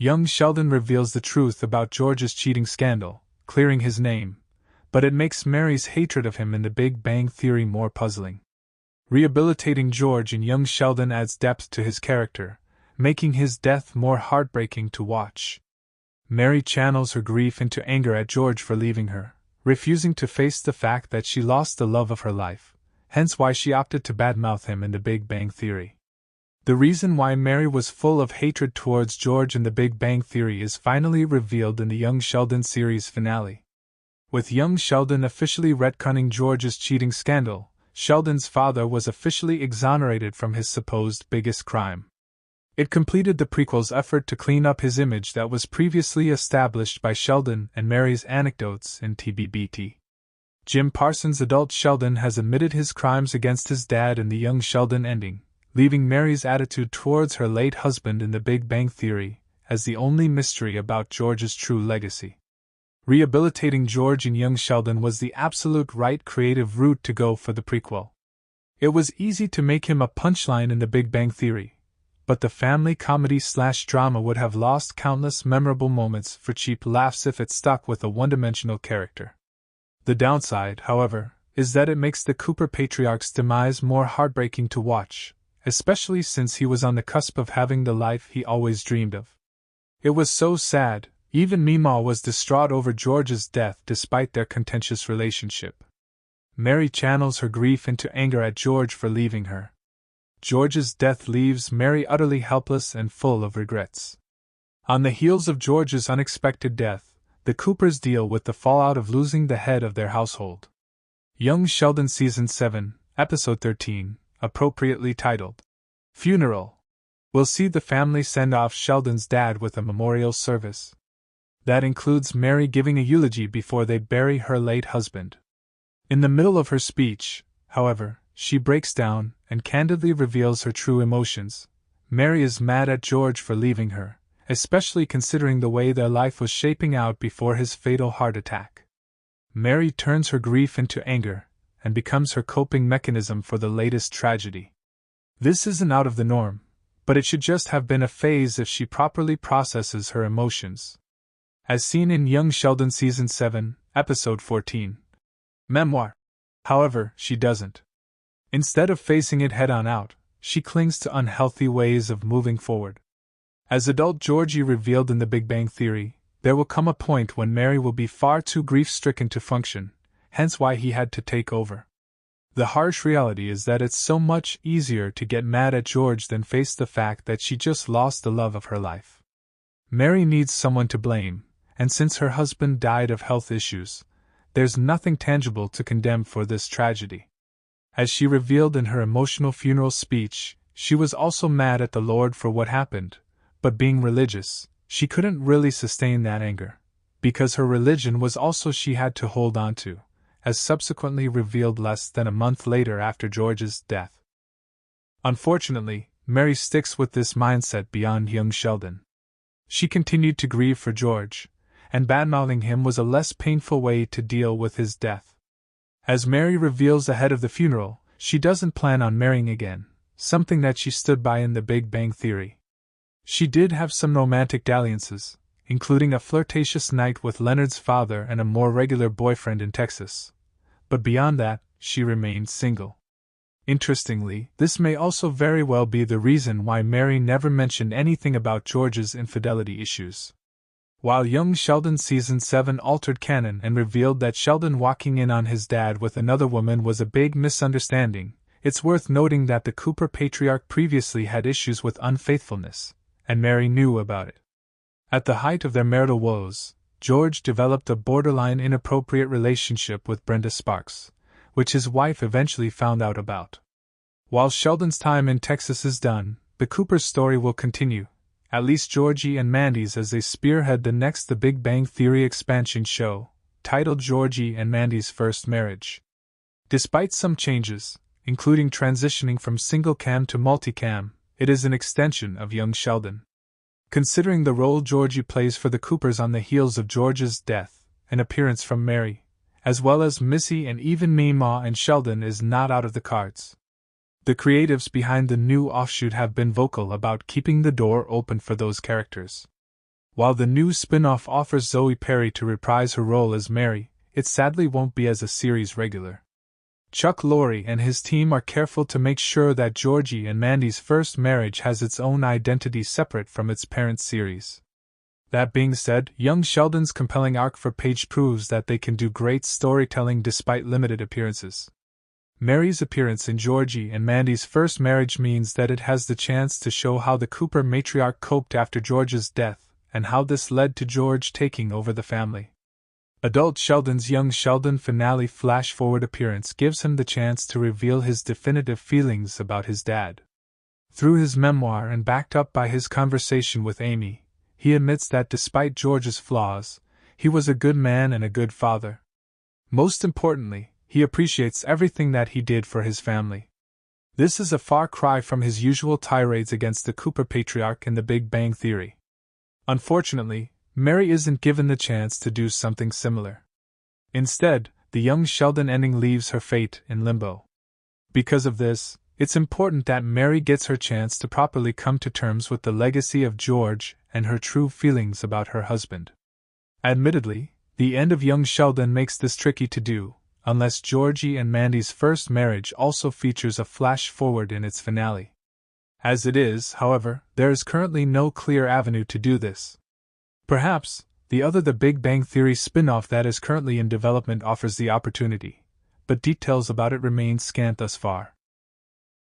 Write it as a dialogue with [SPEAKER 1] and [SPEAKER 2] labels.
[SPEAKER 1] Young Sheldon reveals the truth about George's cheating scandal, clearing his name, but it makes Mary's hatred of him in The Big Bang Theory more puzzling. Rehabilitating George in young Sheldon adds depth to his character, making his death more heartbreaking to watch. Mary channels her grief into anger at George for leaving her, refusing to face the fact that she lost the love of her life, hence why she opted to badmouth him in The Big Bang Theory. The reason why Mary was full of hatred towards George in The Big Bang Theory is finally revealed in the Young Sheldon series finale. With young Sheldon officially retconning George's cheating scandal, Sheldon's father was officially exonerated from his supposed biggest crime. It completed the prequel's effort to clean up his image that was previously established by Sheldon and Mary's anecdotes in TBBT. Jim Parsons' adult Sheldon has admitted his crimes against his dad in the Young Sheldon ending, leaving Mary's attitude towards her late husband in The Big Bang Theory as the only mystery about George's true legacy. Rehabilitating George in young Sheldon was the absolute right creative route to go for the prequel. It was easy to make him a punchline in The Big Bang Theory, but the family comedy/drama would have lost countless memorable moments for cheap laughs if it stuck with a one-dimensional character. The downside, however, is that it makes the Cooper patriarch's demise more heartbreaking to watch, especially since he was on the cusp of having the life he always dreamed of. It was so sad, even Meemaw was distraught over George's death despite their contentious relationship. Mary channels her grief into anger at George for leaving her. George's death leaves Mary utterly helpless and full of regrets. On the heels of George's unexpected death, the Coopers deal with the fallout of losing the head of their household. Young Sheldon Season 7, Episode 13, appropriately titled Funeral, will see the family send off Sheldon's dad with a memorial service. That includes Mary giving a eulogy before they bury her late husband. In the middle of her speech, however, she breaks down and candidly reveals her true emotions. Mary is mad at George for leaving her, especially considering the way their life was shaping out before his fatal heart attack. Mary turns her grief into anger and becomes her coping mechanism for the latest tragedy. This isn't out of the norm, but it should just have been a phase if she properly processes her emotions. As seen in Young Sheldon Season 7, Episode 14. Memoir. However, she doesn't. Instead of facing it head-on out, she clings to unhealthy ways of moving forward. As adult Georgie revealed in The Big Bang Theory, there will come a point when Mary will be far too grief-stricken to function, hence why he had to take over. The harsh reality is that it's so much easier to get mad at George than face the fact that she just lost the love of her life. Mary needs someone to blame, and since her husband died of health issues, there's nothing tangible to condemn for this tragedy. As she revealed in her emotional funeral speech, she was also mad at the Lord for what happened, but being religious, she couldn't really sustain that anger, because her religion was also she had to hold on to, as subsequently revealed less than a month later after George's death. Unfortunately, Mary sticks with this mindset beyond young Sheldon. She continued to grieve for George, and badmouthing him was a less painful way to deal with his death. As Mary reveals ahead of the funeral, she doesn't plan on marrying again, something that she stood by in The Big Bang Theory. She did have some romantic dalliances, including a flirtatious night with Leonard's father and a more regular boyfriend in Texas. But beyond that, she remained single. Interestingly, this may also very well be the reason why Mary never mentioned anything about George's infidelity issues. While Young Sheldon Season 7 altered canon and revealed that Sheldon walking in on his dad with another woman was a big misunderstanding, it's worth noting that the Cooper patriarch previously had issues with unfaithfulness, and Mary knew about it. At the height of their marital woes, George developed a borderline inappropriate relationship with Brenda Sparks, which his wife eventually found out about. While Sheldon's time in Texas is done, the Cooper's story will continue, at least Georgie and Mandy's, as they spearhead the next The Big Bang Theory expansion show, titled Georgie and Mandy's First Marriage. Despite some changes, including transitioning from single-cam to multicam, it is an extension of Young Sheldon. Considering the role Georgie plays for the Coopers on the heels of George's death, an appearance from Mary, as well as Missy and even Meemaw and Sheldon, is not out of the cards. The creatives behind the new offshoot have been vocal about keeping the door open for those characters. While the new spin-off offers Zoe Perry to reprise her role as Mary, it sadly won't be as a series regular. Chuck Lorre and his team are careful to make sure that Georgie and Mandy's first marriage has its own identity separate from its parent series. That being said, young Sheldon's compelling arc for Paige proves that they can do great storytelling despite limited appearances. Mary's appearance in Georgie and Mandy's first marriage means that it has the chance to show how the Cooper matriarch coped after George's death, and how this led to George taking over the family. Adult Sheldon's young Sheldon finale flash-forward appearance gives him the chance to reveal his definitive feelings about his dad. Through his memoir and backed up by his conversation with Amy, he admits that despite George's flaws, he was a good man and a good father. Most importantly, he appreciates everything that he did for his family. This is a far cry from his usual tirades against the Cooper patriarch in The Big Bang Theory. Unfortunately, Mary isn't given the chance to do something similar. Instead, the young Sheldon ending leaves her fate in limbo. Because of this, it's important that Mary gets her chance to properly come to terms with the legacy of George and her true feelings about her husband. Admittedly, the end of young Sheldon makes this tricky to do, unless Georgie and Mandy's first marriage also features a flash-forward in its finale. As it is, however, there is currently no clear avenue to do this. Perhaps, The Big Bang Theory spin-off that is currently in development offers the opportunity, but details about it remain scant thus far.